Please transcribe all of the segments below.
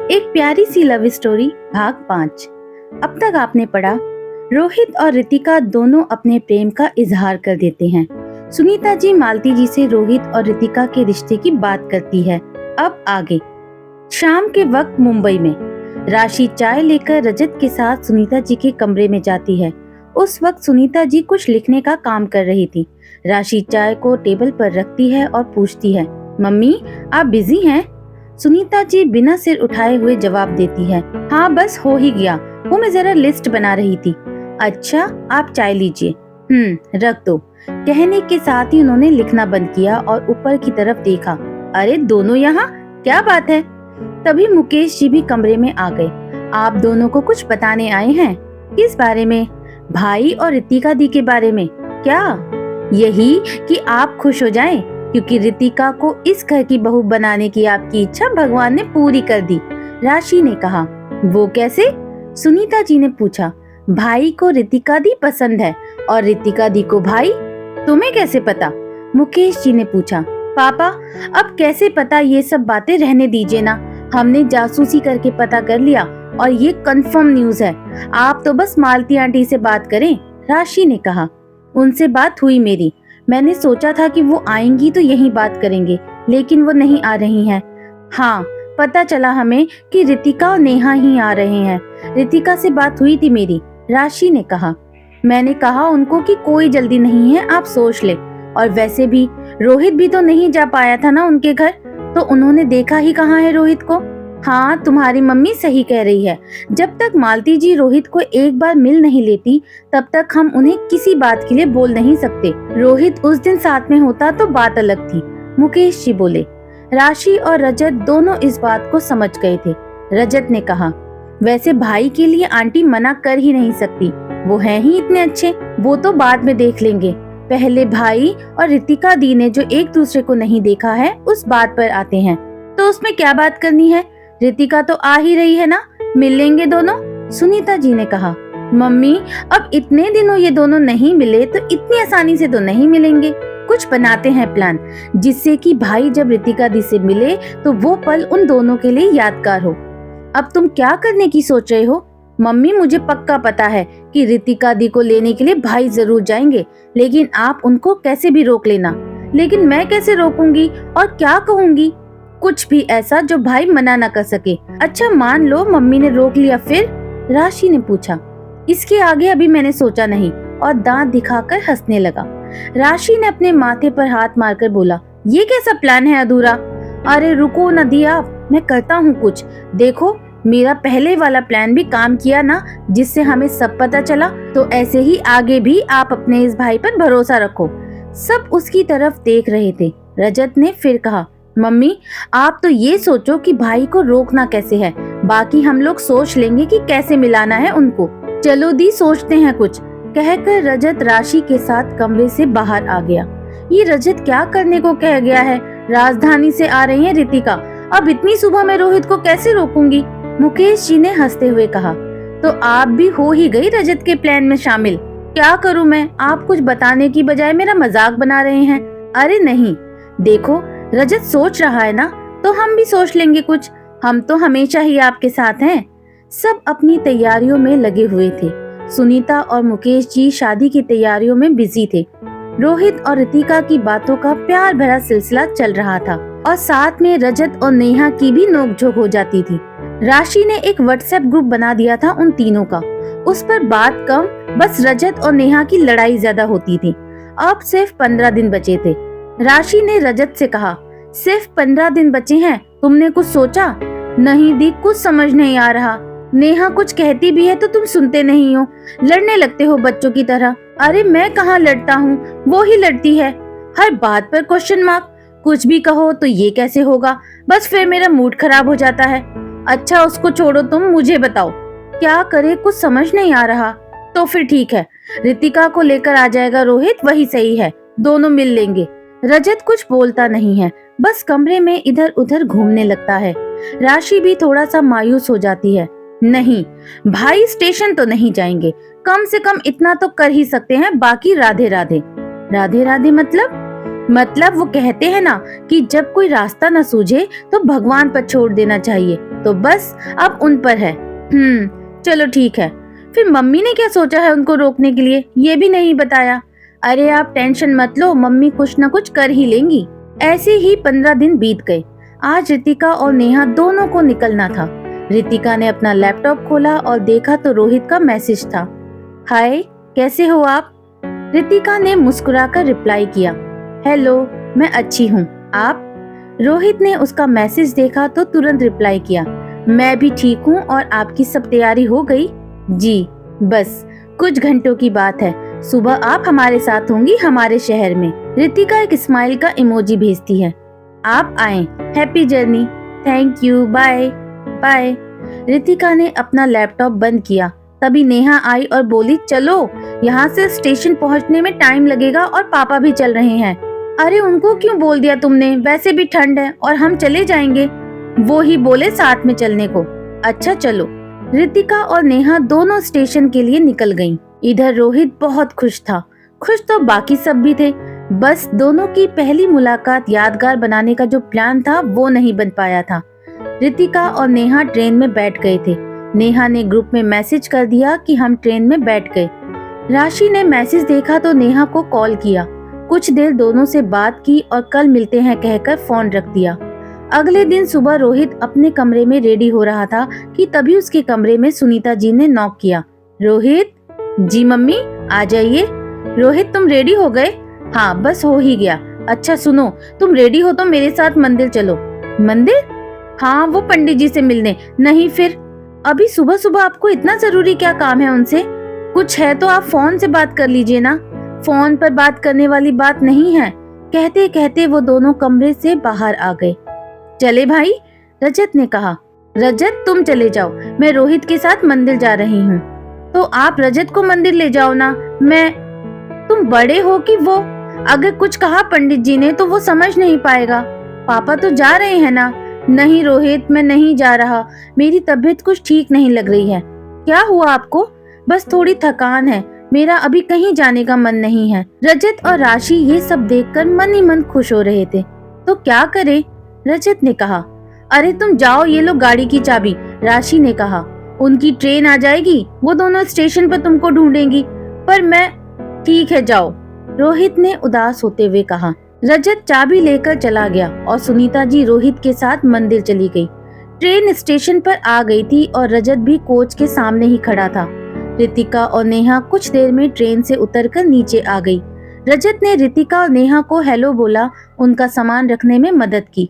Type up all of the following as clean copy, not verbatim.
एक प्यारी सी love story भाग 5। अब तक आपने पढ़ा, रोहित और रितिका दोनों अपने प्रेम का इजहार कर देते हैं। सुनीता जी मालती जी से रोहित और रितिका के रिश्ते की बात करती है। अब आगे। शाम के वक्त मुंबई में राशि चाय लेकर रजत के साथ सुनीता जी के कमरे में जाती है। उस वक्त सुनीता जी कुछ लिखने का काम कर रही थी। राशि चाय को टेबल पर रखती है और पूछती है, मम्मी आप बिजी हैं? सुनीता जी बिना सिर उठाए हुए जवाब देती है, हाँ बस हो ही गया, वो मैं जरा लिस्ट बना रही थी। अच्छा आप चाय लीजिए। रख दो। कहने के साथ ही उन्होंने लिखना बंद किया और ऊपर की तरफ देखा। अरे दोनों यहाँ, क्या बात है? तभी मुकेश जी भी कमरे में आ गए। आप दोनों को कुछ बताने आए हैं? किस बारे में? भाई और रितिका दी के बारे में। क्या? यही कि आप खुश हो जाएं, क्योंकि रितिका को इस घर की बहू बनाने की आपकी इच्छा भगवान ने पूरी कर दी। राशि ने कहा। वो कैसे? सुनीता जी ने पूछा। भाई को रितिका दी पसंद है और रितिका दी को भाई। तुम्हें कैसे पता? मुकेश जी ने पूछा। पापा अब कैसे पता, ये सब बातें रहने दीजिए ना। हमने जासूसी करके पता कर लिया और ये कंफर्म न्यूज है। आप तो बस मालती आंटी से बात करें। राशि ने कहा। उनसे बात हुई मेरी। मैंने सोचा था कि वो आएंगी तो यही बात करेंगे, लेकिन वो नहीं आ रही हैं। हाँ पता चला हमें कि रितिका और नेहा ही आ रहे हैं। रितिका से बात हुई थी मेरी। राशि ने कहा। मैंने कहा उनको कि कोई जल्दी नहीं है, आप सोच ले। और वैसे भी रोहित भी तो नहीं जा पाया था ना उनके घर, तो उन्होंने देखा ही कहाँ है रोहित को। हाँ तुम्हारी मम्मी सही कह रही है। जब तक मालती जी रोहित को एक बार मिल नहीं लेती, तब तक हम उन्हें किसी बात के लिए बोल नहीं सकते। रोहित उस दिन साथ में होता तो बात अलग थी। मुकेश जी बोले। राशि और रजत दोनों इस बात को समझ गए थे। रजत ने कहा, वैसे भाई के लिए आंटी मना कर ही नहीं सकती, वो हैं ही इतने अच्छे। वो तो बाद में देख लेंगे, पहले भाई और रितिका दी ने जो एक दूसरे को नहीं देखा है उस बात पर आते हैं। तो उसमें क्या बात करनी है? रितिका तो आ ही रही है ना, मिल लेंगे दोनों। सुनीता जी ने कहा। मम्मी अब इतने दिनों ये दोनों नहीं मिले तो इतनी आसानी से तो नहीं मिलेंगे। कुछ बनाते हैं प्लान, जिससे कि भाई जब रितिका दी से मिले तो वो पल उन दोनों के लिए यादगार हो। अब तुम क्या करने की सोच रहे हो? मम्मी मुझे पक्का पता है कि रितिका दी को लेने के लिए भाई जरूर जाएंगे, लेकिन आप उनको कैसे भी रोक लेना। लेकिन मैं कैसे रोकूंगी और क्या कहूंगी? कुछ भी ऐसा जो भाई मना न कर सके। अच्छा मान लो मम्मी ने रोक लिया फिर? राशि ने पूछा। इसके आगे अभी मैंने सोचा नहीं, और दांत दिखाकर हंसने लगा। राशि ने अपने माथे पर हाथ मारकर बोला, ये कैसा प्लान है अधूरा? अरे रुको न दी आप, मैं करता हूँ कुछ। देखो मेरा पहले वाला प्लान भी काम किया ना, जिससे हमें सब पता चला, तो ऐसे ही आगे भी आप अपने इस भाई पर भरोसा रखो। सब उसकी तरफ देख रहे थे। रजत ने फिर कहा, मम्मी आप तो ये सोचो कि भाई को रोकना कैसे है, बाकी हम लोग सोच लेंगे कि कैसे मिलाना है उनको। चलो दी सोचते हैं कुछ, कहकर रजत राशि के साथ कमरे से बाहर आ गया। ये रजत क्या करने को कह गया है? राजधानी से आ रही है रितिका, अब इतनी सुबह में रोहित को कैसे रोकूंगी? मुकेश जी ने हंसते हुए कहा। तो आप भी हो ही गई रजत के प्लान में शामिल। क्या करूं मैं? आप कुछ बताने की बजाय मेरा मजाक बना रहे हैं। अरे नहीं, देखो रजत सोच रहा है ना, तो हम भी सोच लेंगे कुछ। हम तो हमेशा ही आपके साथ हैं। सब अपनी तैयारियों में लगे हुए थे। सुनीता और मुकेश जी शादी की तैयारियों में बिजी थे। रोहित और रितिका की बातों का प्यार भरा सिलसिला चल रहा था, और साथ में रजत और नेहा की भी नोकझोंक हो जाती थी। राशि ने एक व्हाट्सएप ग्रुप बना दिया था उन तीनों का। उस पर बात कम, बस रजत और नेहा की लड़ाई ज्यादा होती थी। अब सिर्फ 15 दिन बचे थे। राशि ने रजत से कहा, सिर्फ 15 दिन बचे हैं, तुमने कुछ सोचा? नहीं दी, कुछ समझ नहीं आ रहा। नेहा कुछ कहती भी है तो तुम सुनते नहीं हो, लड़ने लगते हो बच्चों की तरह। अरे मैं कहाँ लड़ता हूँ, वो ही लड़ती है। हर बात पर क्वेश्चन मार्क। कुछ भी कहो तो ये कैसे होगा, बस फिर मेरा मूड खराब हो जाता है। अच्छा उसको छोड़ो, तुम मुझे बताओ क्या करे, कुछ समझ नहीं आ रहा। तो फिर ठीक है, रितिका को लेकर आ जाएगा रोहित, वही सही है, दोनों मिल लेंगे। रजत कुछ बोलता नहीं है, बस कमरे में इधर उधर घूमने लगता है। राशि भी थोड़ा सा मायूस हो जाती है। नहीं भाई स्टेशन तो नहीं जाएंगे, कम से कम इतना तो कर ही सकते हैं, बाकी राधे राधे। राधे राधे मतलब वो कहते हैं ना कि जब कोई रास्ता न सूझे तो भगवान पर छोड़ देना चाहिए। तो बस अब उन पर है। चलो ठीक है। फिर मम्मी ने क्या सोचा है उनको रोकने के लिए, ये भी नहीं बताया। अरे आप टेंशन मत लो, मम्मी कुछ न कुछ कर ही लेंगी। ऐसे ही 15 दिन बीत गए। आज रितिका और नेहा दोनों को निकलना था। रितिका ने अपना लैपटॉप खोला और देखा तो रोहित का मैसेज था। हाय, कैसे हो आप? रितिका ने मुस्कुराकर रिप्लाई किया, हेलो, मैं अच्छी हूँ, आप? रोहित ने उसका मैसेज देखा तो तुरंत रिप्लाई किया, मैं भी ठीक हूँ। और आपकी सब तैयारी हो गई? जी, बस कुछ घंटों की बात है, सुबह आप हमारे साथ होंगी हमारे शहर में। रितिका एक स्माइल का इमोजी भेजती है। आप आएं, happy journey, thank you, bye bye. Ritika ने अपना लैपटॉप बंद किया। तभी नेहा आई और बोली, चलो, यहाँ से स्टेशन पहुँचने में टाइम लगेगा और पापा भी चल रहे हैं। अरे उनको क्यों बोल दिया तुमने, वैसे भी ठंड है और हम चले जाएंगे। वो ही बोले साथ में चलने को। अच्छा चलो। रितिका और नेहा दोनों स्टेशन के लिए निकल गईं। इधर रोहित बहुत खुश था। खुश तो बाकी सब भी थे, बस दोनों की पहली मुलाकात यादगार बनाने का जो प्लान था वो नहीं बन पाया था। रितिका और नेहा ट्रेन में बैठ गए थे। नेहा ने ग्रुप में मैसेज कर दिया कि हम ट्रेन में बैठ गए। राशि ने मैसेज देखा तो नेहा को कॉल किया। कुछ देर दोनों से बात की और कल मिलते हैं कहकर फोन रख दिया। अगले दिन सुबह रोहित अपने कमरे में रेडी हो रहा था कि तभी उसके कमरे में सुनीता जी ने नॉक किया। रोहित? जी मम्मी, आ जाइए। रोहित, तुम रेडी हो गए? हाँ, बस हो ही गया। अच्छा सुनो, तुम रेडी हो तो मेरे साथ मंदिर चलो। मंदिर? हाँ, वो पंडित जी से मिलने। नहीं फिर? अभी सुबह सुबह आपको इतना जरूरी क्या काम है उनसे? कुछ है तो आप फोन से बात कर लीजिए ना, फोन पर बात करने वाली बात नहीं है। कहते कहते वो दोनों कमरे से बाहर आ गए। चले भाई, रजत ने कहा। रजत तुम चले जाओ, मैं रोहित के साथ मंदिर जा रही हूँ। तो आप रजत को मंदिर ले जाओ ना, तुम बड़े हो कि वो, अगर कुछ कहा पंडित जी ने तो वो समझ नहीं पाएगा। पापा तो जा रहे हैं ना। नहीं रोहित, मैं नहीं जा रहा, मेरी तबीयत कुछ ठीक नहीं लग रही है। क्या हुआ आपको? बस थोड़ी थकान है, मेरा अभी कहीं जाने का मन नहीं है। रजत और राशि ये सब देखकर मन ही मन खुश हो रहे थे। तो क्या करे? रजत ने कहा। अरे तुम जाओ, ये लो गाड़ी की चाबी। राशि ने कहा। उनकी ट्रेन आ जाएगी, वो दोनों स्टेशन पर तुमको ढूंढेंगी। पर मैं, ठीक है जाओ, रोहित ने उदास होते हुए कहा। रजत चाबी लेकर चला गया और सुनीता जी रोहित के साथ मंदिर चली गई। ट्रेन स्टेशन पर आ गई थी और रजत भी कोच के सामने ही खड़ा था। रितिका और नेहा कुछ देर में ट्रेन से उतरकर नीचे आ गई। रजत ने रितिका और नेहा को हेलो बोला, उनका सामान रखने में मदद की।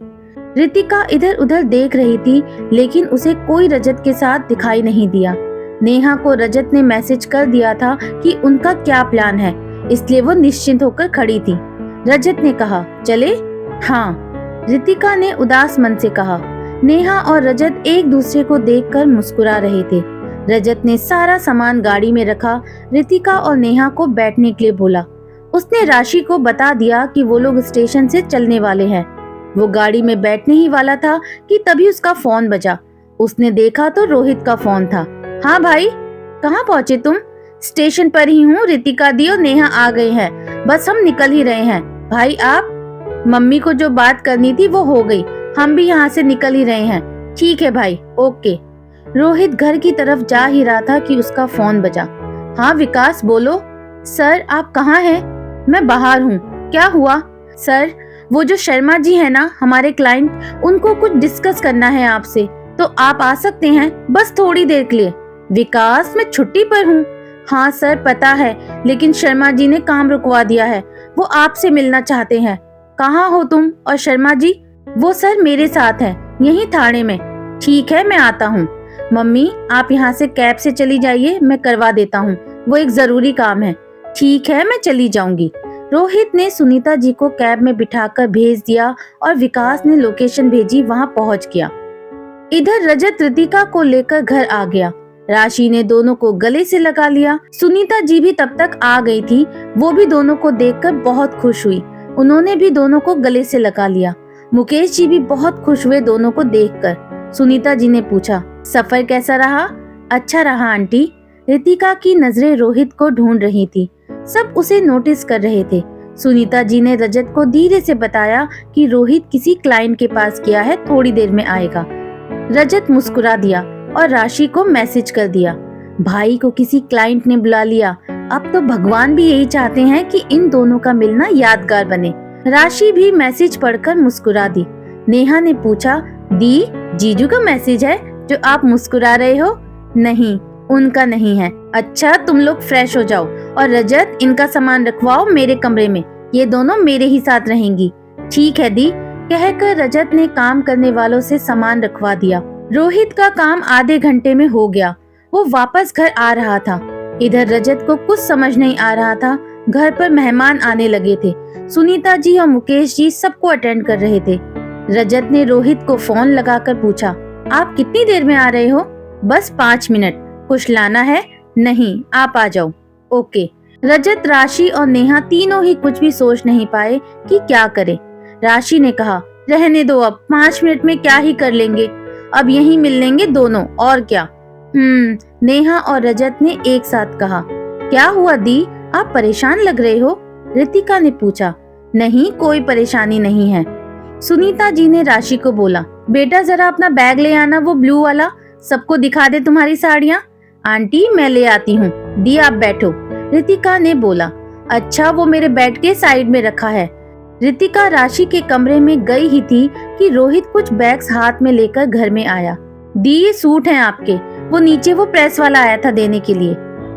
रितिका इधर उधर देख रही थी, लेकिन उसे कोई रजत के साथ दिखाई नहीं दिया। नेहा को रजत ने मैसेज कर दिया था कि उनका क्या प्लान है, इसलिए वो निश्चिंत होकर खड़ी थी। रजत ने कहा, चले? हाँ, रितिका ने उदास मन से कहा। नेहा और रजत एक दूसरे को देखकर मुस्कुरा रहे थे। रजत ने सारा सामान गाड़ी में रखा। रितिका और नेहा को बैठने के लिए बोला। उसने राशि को बता दिया कि वो लोग स्टेशन से चलने वाले हैं। वो गाड़ी में बैठने ही वाला था कि तभी उसका फोन बजा। उसने देखा तो रोहित का फोन था। हाँ भाई, कहाँ पहुँचे तुम? स्टेशन पर ही हूँ, रितिका दी और नेहा आ गए हैं, बस हम निकल ही रहे हैं। भाई आप? मम्मी को जो बात करनी थी वो हो गई, हम भी यहाँ से निकल ही रहे हैं। ठीक है भाई, ओके। रोहित घर की तरफ जा ही रहा था कि उसका फोन बजा। हाँ विकास, बोलो। सर आप कहाँ हैं? मैं बाहर हूँ। क्या हुआ? सर, वो जो शर्मा जी है ना, हमारे क्लाइंट, उनको कुछ डिस्कस करना है आपसे, तो आप आ सकते हैं बस थोड़ी देर के लिए। विकास, मैं छुट्टी पर हूँ। हाँ सर पता है, लेकिन शर्मा जी ने काम रुकवा दिया है, वो आपसे मिलना चाहते हैं। कहाँ हो तुम और शर्मा जी? वो सर मेरे साथ है, यहीं थाने में। ठीक है, मैं आता हूँ। मम्मी आप यहाँ से कैब से चली जाइए, मैं करवा देता हूँ, वो एक जरूरी काम है। ठीक है, मैं चली जाऊंगी। रोहित ने सुनीता जी को कैब में बिठाकर भेज दिया और विकास ने लोकेशन भेजी, वहाँ पहुँच गया। इधर रजत रितिका को लेकर घर आ गया। राशि ने दोनों को गले से लगा लिया। सुनीता जी भी तब तक आ गई थी, वो भी दोनों को देखकर बहुत खुश हुई, उन्होंने भी दोनों को गले से लगा लिया। मुकेश जी भी बहुत खुश हुए दोनों को देखकर। सुनीता जी ने पूछा, सफर कैसा रहा? अच्छा रहा आंटी। रितिका की नजरें रोहित को ढूंढ रही थी, सब उसे नोटिस कर रहे थे। सुनीता जी ने रजत को धीरे से बताया कि रोहित किसी क्लाइंट के पास गया है, थोड़ी देर में आएगा। रजत मुस्कुरा दिया और राशि को मैसेज कर दिया। भाई को किसी क्लाइंट ने बुला लिया। अब तो भगवान भी यही चाहते हैं कि इन दोनों का मिलना यादगार बने। राशि भी मैसेज पढ़कर मुस्कुरा दी। नेहा ने पूछा, दी, जीजू का मैसेज है जो आप मुस्कुरा रहे हो? नहीं, उनका नहीं है। अच्छा, तुम लोग फ्रेश हो जाओ और रजत, इनका सामान रखवाओ मेरे कमरे में, ये दोनों मेरे ही साथ रहेंगी। ठीक है दी, कहकर रजत ने काम करने वालों से सामान रखवा दिया। रोहित का काम आधे घंटे में हो गया। वो वापस घर आ रहा था। इधर रजत को कुछ समझ नहीं आ रहा था। घर पर मेहमान आने लगे थे। सुनीता जी और मुकेश जी सबको अटेंड कर रहे थे। रजत ने रोहित को फोन लगाकर पूछा, आप कितनी देर में आ रहे हो? बस 5 मिनट। कुछ लाना है? नहीं, आप आ जाओ। ओके। रजत, राशि और नेहा तीनों ही कुछ भी सोच नहीं पाए कि क्या करें। राशि ने कहा, रहने दो, अब 5 मिनट में क्या ही कर लेंगे, अब यहीं मिल लेंगे दोनों, और क्या। नेहा और रजत ने एक साथ कहा। क्या हुआ दी, आप परेशान लग रहे हो? रितिका ने पूछा। नहीं, कोई परेशानी नहीं है। सुनीता जी ने राशि को बोला, बेटा जरा अपना बैग ले आना, वो ब्लू वाला, सबको दिखा दे तुम्हारी साड़ियाँ। आंटी, मैं ले आती हूँ, दी आप बैठो, रितिका ने बोला। अच्छा, वो मेरे बेड के साइड में रखा है। रितिका राशि के कमरे में गई ही थी कि रोहित कुछ बैग्स हाथ में लेकर घर में आया। दी, ये सूट हैं आपके, वो नीचे वो प्रेस वाला आया था देने के लिए।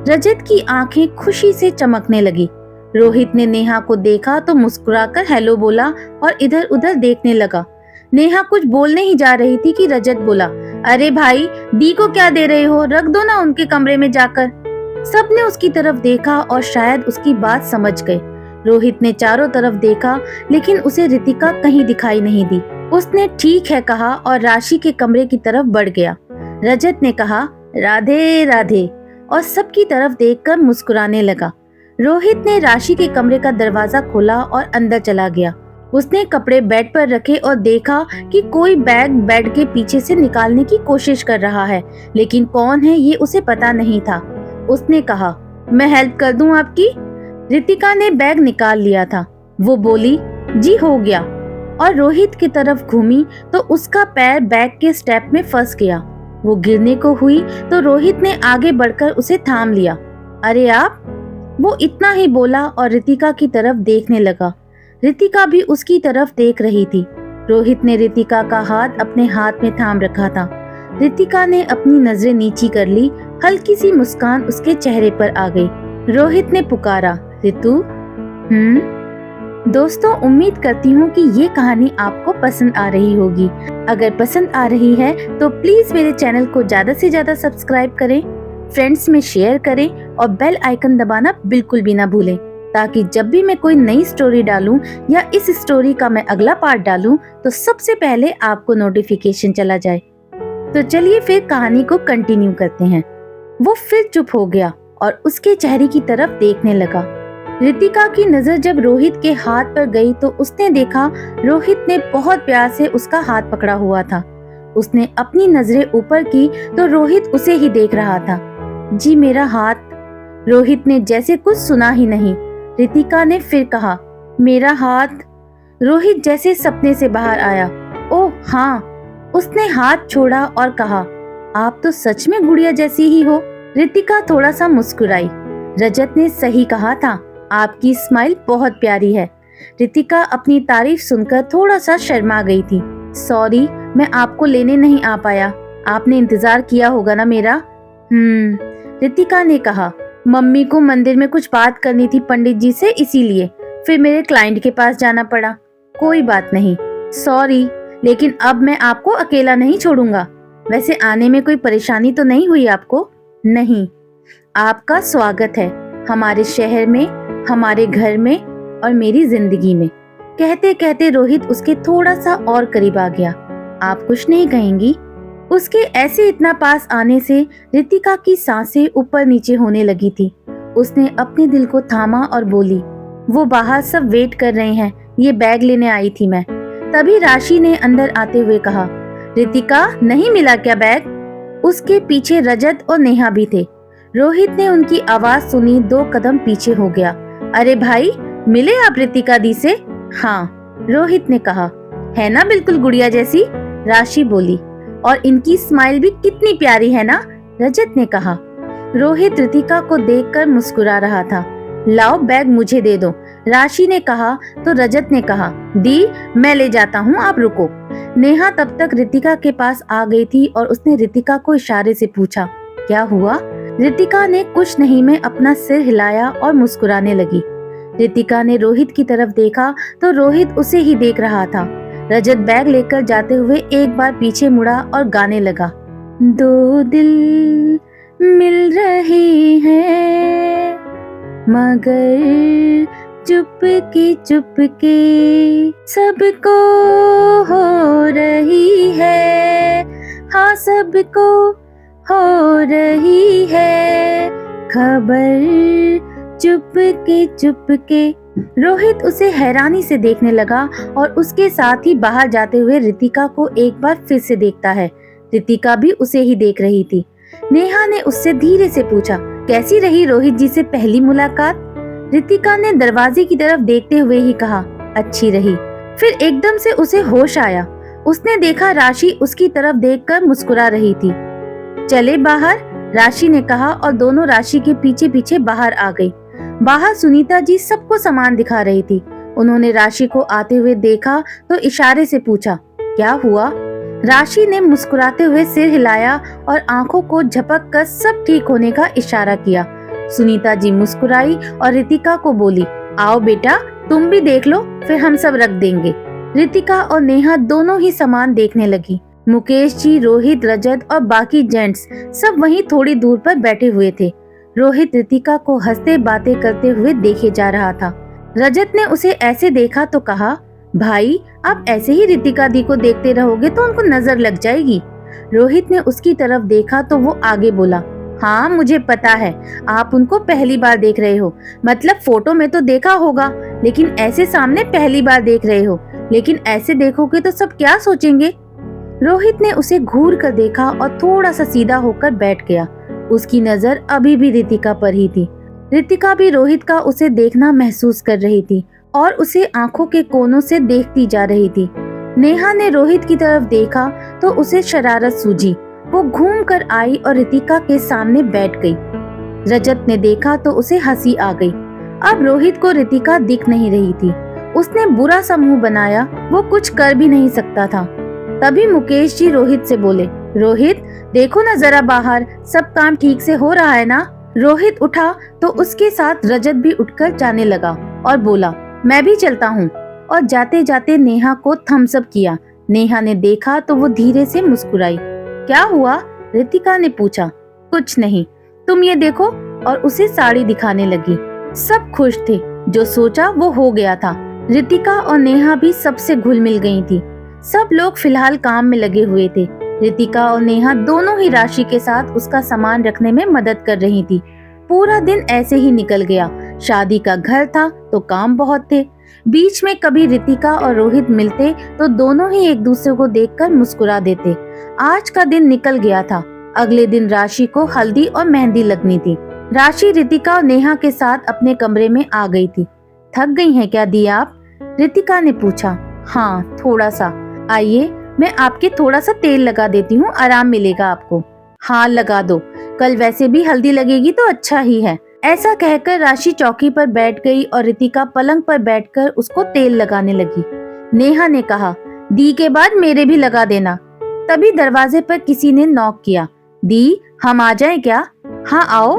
रजत की आंखें खुशी से चमकने लगी। रोहित ने नेहा को देखा तो मुस्कुराकर हेलो बोला और इधर उधर देखने लगा। नेहा कुछ बोलने ही जा रही थी कि रजत बोला, अरे भाई, दी को क्या दे रहे हो, रख दो ना उनके कमरे में जाकर। सबने उसकी तरफ देखा और शायद उसकी बात समझ गए। रोहित ने चारों तरफ देखा लेकिन उसे रितिका कहीं दिखाई नहीं दी। उसने ठीक है कहा और राशि के कमरे की तरफ बढ़ गया। रजत ने कहा, राधे राधे, और सबकी तरफ देखकर मुस्कुराने लगा। रोहित ने राशि के कमरे का दरवाजा खोला और अंदर चला गया। उसने कपड़े बेड पर रखे और देखा कि कोई बैग बेड के पीछे से निकालने की कोशिश कर रहा है, लेकिन कौन है ये उसे पता नहीं था। उसने कहा, मैं हेल्प कर दूं आपकी? रितिका ने बैग निकाल लिया था। वो बोली, जी हो गया, और रोहित की तरफ घूमी तो उसका पैर बैग के स्टेप में फंस गया। वो गिरने को हुई तो रोहित ने आगे बढ़कर उसे थाम लिया। अरे आप, वो इतना ही बोला और रितिका की तरफ देखने लगा। रितिका भी उसकी तरफ देख रही थी। रोहित ने रितिका का हाथ अपने हाथ में थाम रखा था। रितिका ने अपनी नजरें नीची कर ली। हल्की सी मुस्कान उसके चेहरे पर आ गई। रोहित ने पुकारा, रितु। दोस्तों, उम्मीद करती हूँ कि ये कहानी आपको पसंद आ रही होगी। अगर पसंद आ रही है तो प्लीज मेरे चैनल को ज्यादा से ज्यादा सब्सक्राइब करें, फ्रेंड्स में शेयर करें और बेल आइकन दबाना बिल्कुल भी ना भूलें, ताकि जब भी मैं कोई नई स्टोरी डालूं या इस स्टोरी का मैं अगला पार्ट डालूं तो सबसे पहले आपको नोटिफिकेशन चला जाए। तो चलिए फिर कहानी को कंटिन्यू करते हैं। वो फिर चुप हो गया और उसके चेहरे की तरफ देखने लगा। रितिका की नजर जब रोहित के हाथ पर गई तो उसने देखा रोहित ने बहुत प्यार से उसका हाथ पकड़ा हुआ था। उसने अपनी नजरें ऊपर की तो रोहित उसे ही देख रहा था। जी मेरा हाथ। रोहित ने जैसे कुछ सुना ही नहीं। रितिका ने फिर कहा, मेरा हाथ। रोहित जैसे सपने से बाहर आया। ओह हाँ। उसने हाथ छोड़ा और कहा, आप तो सच में गुड़िया जैसी ही हो। रितिका थोड़ा सा मुस्कुराई। रजत ने सही कहा था, आपकी स्माइल बहुत प्यारी है। रितिका अपनी तारीफ सुनकर थोड़ा सा शर्मा गई थी। सॉरी, मैं आपको लेने नहीं आ पाया, आपने इंतजार किया होगा ना मेरा। रितिका ने कहा, मम्मी को मंदिर में कुछ बात करनी थी पंडित जी से, इसीलिए फिर मेरे क्लाइंट के पास जाना पड़ा। कोई बात नहीं, सॉरी, लेकिन अब मैं आपको अकेला नहीं छोड़ूंगा। वैसे आने में कोई परेशानी तो नहीं हुई आपको? नहीं, आपका स्वागत है हमारे शहर में, हमारे घर में और मेरी जिंदगी में। कहते कहते रोहित उसके थोड़ा सा और करीब आ गया। आप कुछ नहीं कहेंगी? उसके ऐसे इतना पास आने से रितिका की सांसें ऊपर नीचे होने लगी थी। उसने अपने दिल को थामा और बोली, वो बाहर सब वेट कर रहे हैं, ये बैग लेने आई थी मैं। तभी राशि ने अंदर आते हुए कहा, रितिका, नहीं मिला क्या बैग? उसके पीछे रजत और नेहा भी थे। रोहित ने उनकी आवाज सुनी 2 कदम पीछे हो गया। अरे भाई, मिले आप रितिका दी से? हाँ, रोहित ने कहा। है ना बिल्कुल गुड़िया जैसी? राशि बोली। और इनकी स्माइल भी कितनी प्यारी है ना, रजत ने कहा। रोहित रितिका को देखकर मुस्कुरा रहा था। लाओ बैग मुझे दे दो, राशि ने कहा तो रजत ने कहा, दी मैं ले जाता हूँ, आप रुको। नेहा तब तक रितिका के पास आ गई थी और उसने रितिका को इशारे से पूछा, क्या हुआ? रितिका ने कुछ नहीं में अपना सिर हिलाया और मुस्कुराने लगी। रितिका ने रोहित की तरफ देखा तो रोहित उसे ही देख रहा था। रजत बैग लेकर जाते हुए एक बार पीछे मुड़ा और गाने लगा, दो दिल मिल रहे हैं मगर चुपके सबको हो रही है, हाँ सबको हो रही है खबर चुपके। रोहित उसे हैरानी से देखने लगा और उसके साथ ही बाहर जाते हुए रितिका को एक बार फिर से देखता है। रितिका भी उसे ही देख रही थी। नेहा ने उससे धीरे से पूछा, कैसी रही रोहित जी से पहली मुलाकात? रितिका ने दरवाजे की तरफ देखते हुए ही कहा, अच्छी रही। फिर एकदम से उसे होश आया। उसने देखा राशि उसकी तरफ देखकर मुस्कुरा रही थी। चले बाहर, राशि ने कहा और दोनों राशि के पीछे पीछे बाहर आ गई। बाहर सुनीता जी सबको सामान दिखा रही थी। उन्होंने राशि को आते हुए देखा तो इशारे से पूछा, क्या हुआ? राशि ने मुस्कुराते हुए सिर हिलाया और आंखों को झपक कर सब ठीक होने का इशारा किया। सुनीता जी मुस्कुराई और रितिका को बोली, आओ बेटा तुम भी देख लो, फिर हम सब रख देंगे। रितिका और नेहा दोनों ही सामान देखने लगी। मुकेश जी, रोहित, रजत और बाकी जेंट्स सब वहीं थोड़ी दूर पर बैठे हुए थे। रोहित रितिका को हंसते बातें करते हुए देखे जा रहा था। रजत ने उसे ऐसे देखा तो कहा, भाई आप ऐसे ही रितिका दी को देखते रहोगे तो उनको नजर लग जाएगी। रोहित ने उसकी तरफ देखा तो वो आगे बोला, हाँ मुझे पता है आप उनको पहली बार देख रहे हो, मतलब फोटो में तो देखा होगा लेकिन ऐसे सामने पहली बार देख रहे हो, लेकिन ऐसे देखोगे तो सब क्या सोचेंगे? रोहित ने उसे घूर कर देखा और थोड़ा सा सीधा होकर बैठ गया। उसकी नजर अभी भी रितिका पर ही थी। रितिका भी रोहित का उसे देखना महसूस कर रही थी और उसे आंखों के कोनों से देखती जा रही थी। नेहा ने रोहित की तरफ देखा तो उसे शरारत सूझी। वो घूम कर आई और रितिका के सामने बैठ गई। रजत ने देखा तो उसे हंसी आ गई। अब रोहित को रितिका दिख नहीं रही थी। उसने बुरा सा मुंह बनाया, वो कुछ कर भी नहीं सकता था। तभी मुकेश जी रोहित से बोले, रोहित देखो ना जरा बाहर, सब काम ठीक से हो रहा है ना? रोहित उठा तो उसके साथ रजत भी उठकर जाने लगा और बोला, मैं भी चलता हूँ, और जाते जाते नेहा को थम्स अप किया। नेहा ने देखा तो वो धीरे से मुस्कुराई। क्या हुआ? रितिका ने पूछा। कुछ नहीं, तुम ये देखो, और उसे साड़ी दिखाने लगी। सब खुश थे, जो सोचा वो हो गया था। रितिका और नेहा भी सबसे घुल मिल गई थी। सब लोग फिलहाल काम में लगे हुए थे। रितिका और नेहा दोनों ही राशि के साथ उसका सामान रखने में मदद कर रही थी। पूरा दिन ऐसे ही निकल गया। शादी का घर था तो काम बहुत थे। बीच में कभी रितिका और रोहित मिलते तो दोनों ही एक दूसरे को देखकर मुस्कुरा देते। आज का दिन निकल गया था। अगले दिन राशि को हल्दी और मेहंदी लगनी थी। राशि रितिका और नेहा के साथ अपने कमरे में आ गई थी। थक गई हैं क्या दी आप? रितिका ने पूछा। हाँ थोड़ा सा। आइए मैं आपके थोड़ा सा तेल लगा देती हूँ, आराम मिलेगा आपको। हाँ लगा दो, कल वैसे भी हल्दी लगेगी तो अच्छा ही है। ऐसा कहकर राशि चौकी पर बैठ गई और रितिका पलंग पर बैठकर उसको तेल लगाने लगी। नेहा ने कहा, दी के बाद मेरे भी लगा देना। तभी दरवाजे पर किसी ने नॉक किया। दी हम आ जाएं क्या? हाँ आओ।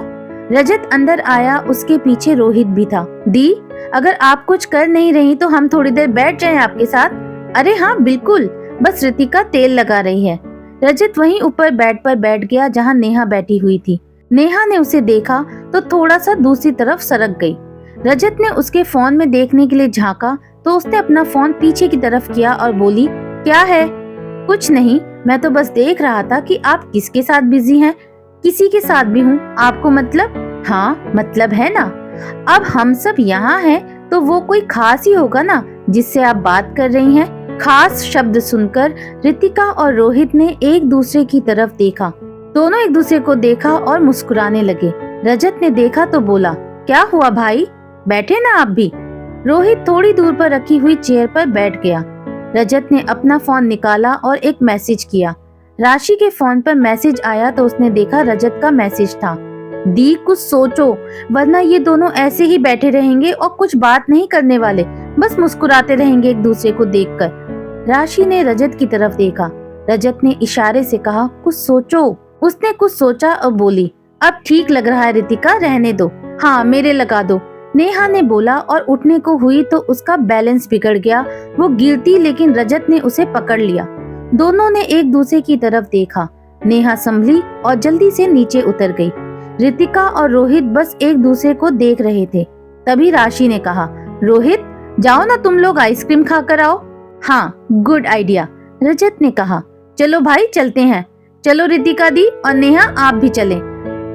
रजत अंदर आया, उसके पीछे रोहित भी था। दी अगर आप कुछ कर नहीं रही तो हम थोड़ी देर बैठ जाएं आपके साथ? अरे हाँ बिल्कुल, बस रितिका तेल लगा रही है। रजत वहीं ऊपर बेड पर बैठ गया जहाँ नेहा बैठी हुई थी। नेहा ने उसे देखा तो थोड़ा सा दूसरी तरफ सरक गई। रजत ने उसके फोन में देखने के लिए झांका तो उसने अपना फोन पीछे की तरफ किया और बोली, क्या है? कुछ नहीं, मैं तो बस देख रहा था कि आप किसके साथ बिजी हैं। किसी के साथ भी हूँ, आपको मतलब? हाँ मतलब है ना। अब हम सब यहाँ हैं तो वो कोई खास ही होगा ना जिससे आप बात कर रही हैं। खास शब्द सुनकर रितिका और रोहित ने एक दूसरे की तरफ देखा। दोनों एक दूसरे को देखा और मुस्कुराने लगे। रजत ने देखा तो बोला, क्या हुआ भाई, बैठे ना आप भी। रोहित थोड़ी दूर पर रखी हुई चेयर पर बैठ गया। रजत ने अपना फोन निकाला और एक मैसेज किया। राशि के फोन पर मैसेज आया तो उसने देखा रजत का मैसेज था। दी कुछ सोचो, वरना ये दोनों ऐसे ही बैठे रहेंगे और कुछ बात नहीं करने वाले, बस मुस्कुराते रहेंगे एक दूसरे को देखकर। राशि ने रजत की तरफ देखा। रजत ने इशारे से कहा कुछ सोचो। उसने कुछ सोचा और बोली अब ठीक लग रहा है रितिका, रहने दो। हाँ मेरे लगा दो, नेहा ने बोला और उठने को हुई तो उसका बैलेंस बिगड़ गया। वो गिरती लेकिन रजत ने उसे पकड़ लिया। दोनों ने एक दूसरे की तरफ देखा। नेहा संभली और जल्दी से नीचे उतर गई। रितिका और रोहित बस एक दूसरे को देख रहे थे। तभी राशि ने कहा रोहित जाओ ना तुम लोग आइसक्रीम खा कर आओ। हाँ गुड आइडिया, रजत ने कहा। चलो भाई चलते हैं। चलो रितिका दी और नेहा आप भी चलें।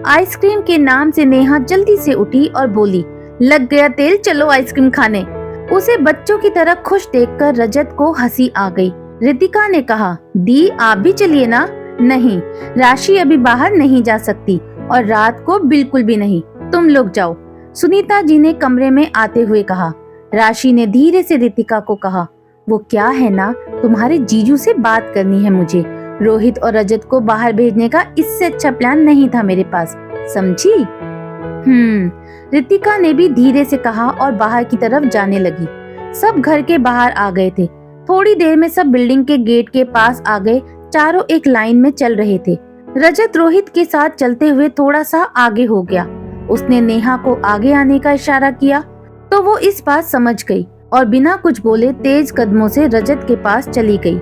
आइसक्रीम के नाम से नेहा जल्दी से उठी और बोली लग गया तेल, चलो आइसक्रीम खाने। उसे बच्चों की तरह खुश देखकर रजत को हंसी आ गई। रितिका ने कहा दी आप भी चलिए ना। नहीं, राशि अभी बाहर नहीं जा सकती और रात को बिल्कुल भी नहीं, तुम लोग जाओ, सुनीता जी ने कमरे में आते हुए कहा। राशि ने धीरे से रितिका को कहा वो क्या है ना, तुम्हारे जीजू से बात करनी है मुझे। रोहित और रजत को बाहर भेजने का इससे अच्छा प्लान नहीं था मेरे पास, समझी? रितिका ने भी धीरे से कहा और बाहर की तरफ जाने लगी। सब घर के बाहर आ गए थे। थोड़ी देर में सब बिल्डिंग के गेट के पास आ गए। चारों एक लाइन में चल रहे थे। रजत रोहित के साथ चलते हुए थोड़ा सा आगे हो गया। उसने नेहा को आगे आने का इशारा किया तो वो इस बात समझ गई और बिना कुछ बोले तेज कदमों से रजत के पास चली गई।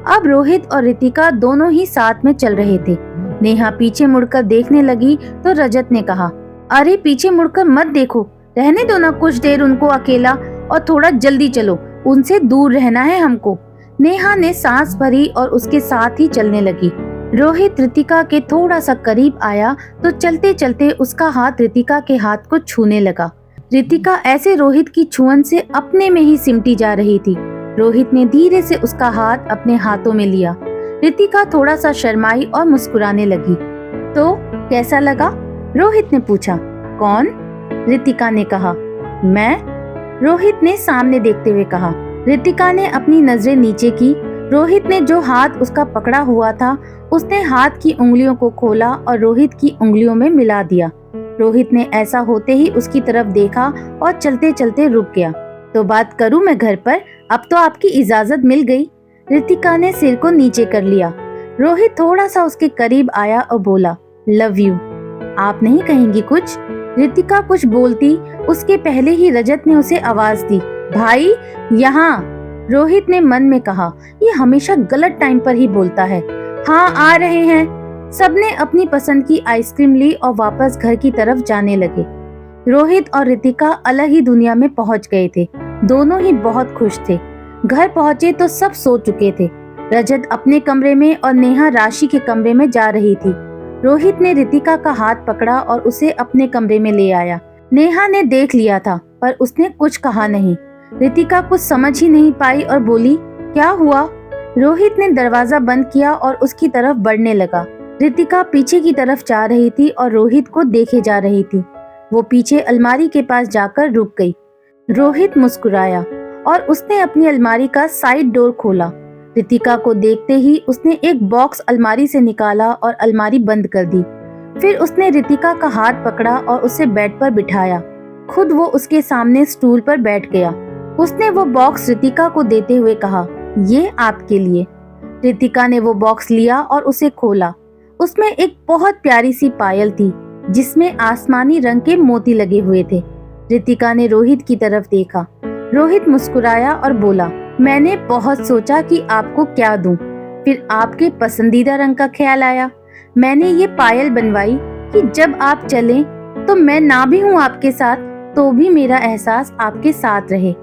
अब रोहित और रितिका दोनों ही साथ में चल रहे थे। नेहा पीछे मुड़कर देखने लगी तो रजत ने कहा अरे पीछे मुड़कर मत देखो, रहने दो ना कुछ देर उनको अकेला, और थोड़ा जल्दी चलो, उनसे दूर रहना है हमको। नेहा ने सांस भरी और उसके साथ ही चलने लगी। रोहित रितिका के थोड़ा सा करीब आया तो चलते चलते उसका हाथ रितिका के हाथ को छूने लगा। रितिका ऐसे रोहित की छुअन से अपने में ही सिमटी जा रही थी। रोहित ने धीरे से उसका हाथ अपने हाथों में लिया। रितिका थोड़ा सा शर्माई और मुस्कुराने लगी। तो कैसा लगा? रोहित ने पूछा। कौन? रितिका ने कहा। मैं? रोहित ने सामने देखते हुए कहा। रितिका ने अपनी नजरें नीचे की। रोहित ने जो हाथ उसका पकड़ा हुआ था उसने हाथ की उंगलियों को खोला और रोहित की उंगलियों में मिला दिया। रोहित ने ऐसा होते ही उसकी तरफ देखा और चलते चलते रुक गया। तो बात करूं मैं घर पर? अब तो आपकी इजाजत मिल गई। रितिका ने सिर को नीचे कर लिया। रोहित थोड़ा सा उसके करीब आया और बोला लव यू। आप नहीं कहेंगी कुछ? रितिका कुछ बोलती उसके पहले ही रजत ने उसे आवाज दी। भाई यहाँ। रोहित ने मन में कहा ये हमेशा गलत टाइम पर ही बोलता है। हाँ आ रहे हैं। सबने अपनी पसंद की आइसक्रीम ली और वापस घर की तरफ जाने लगे। रोहित और रितिका अलग ही दुनिया में पहुंच गए थे। दोनों ही बहुत खुश थे। घर पहुंचे तो सब सो चुके थे। रजत अपने कमरे में और नेहा राशि के कमरे में जा रही थी। रोहित ने रितिका का हाथ पकड़ा और उसे अपने कमरे में ले आया। नेहा ने देख लिया था पर उसने कुछ कहा नहीं। रितिका कुछ समझ ही नहीं पाई और बोली क्या हुआ? रोहित ने दरवाजा बंद किया और उसकी तरफ बढ़ने लगा। रितिका पीछे की तरफ जा रही थी और रोहित को देखे जा रही थी। वो पीछे अलमारी के पास जाकर रुक गई। रोहित मुस्कुराया और उसने अपनी अलमारी का साइड डोर खोला। रितिका को देखते ही उसने एक बॉक्स अलमारी से निकाला और अलमारी बंद कर दी। फिर उसने रितिका का हाथ पकड़ा और उसे बेड पर बिठाया। खुद वो उसके सामने स्टूल पर बैठ गया। उसने वो बॉक्स रितिका को देते हुए कहा ये आपके लिए। रितिका ने वो बॉक्स लिया और उसे खोला। उसमें एक बहुत प्यारी सी पायल थी जिसमें आसमानी रंग के मोती लगे हुए थे। रितिका ने रोहित की तरफ देखा। रोहित मुस्कुराया और बोला मैंने बहुत सोचा कि आपको क्या दूं, फिर आपके पसंदीदा रंग का ख्याल आया। मैंने ये पायल बनवाई कि जब आप चलें तो मैं ना भी हूँ आपके साथ तो भी मेरा एहसास आपके साथ रहे।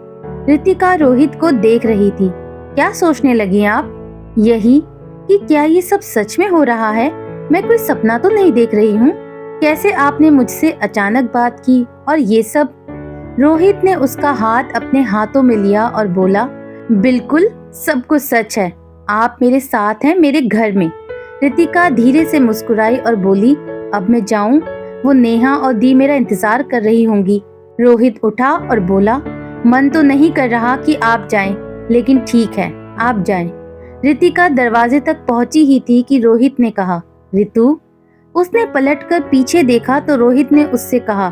रितिका रोहित को देख रही थी। क्या सोचने लगी आप? यही कि क्या ये सब सच में हो रहा है? मैं कोई सपना तो नहीं देख रही हूँ? कैसे आपने मुझसे अचानक बात की और ये सब? रोहित ने उसका हाथ अपने हाथों में लिया और बोला बिल्कुल सब कुछ सच है। आप मेरे साथ हैं मेरे घर में। रितिका धीरे से मुस्कुराई और बोली अब मैं जाऊं? वो नेहा और दी मेरा इंतजार कर रही होंगी। रोहित उठा और बोला मन तो नहीं कर रहा कि आप जाएं, लेकिन ठीक है आप जाएं। रितिका दरवाजे तक पहुंची ही थी कि रोहित ने कहा, रितु। उसने पलटकर पीछे देखा तो रोहित ने उससे कहा,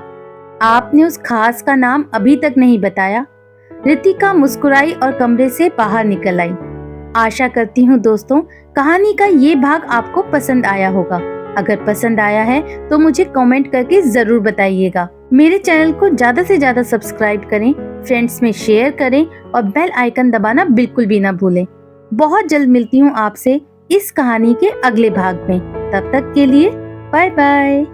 आपने उस खास का नाम अभी तक नहीं बताया। रितिका मुस्कुराई और कमरे से बाहर निकल आई। आशा करती हूँ दोस्तों, कहानी का ये भाग आपको पसंद आया होगा। अगर पसंद आया है तो मुझे कमेंट करके जरूर बताइएगा। मेरे चैनल को ज्यादा से ज्यादा सब्सक्राइब करें, फ्रेंड्स में शेयर करें और बेल आइकन दबाना बिल्कुल भी ना भूलें। बहुत जल्द मिलती हूँ आपसे इस कहानी के अगले भाग में। तब तक के लिए बाय बाय।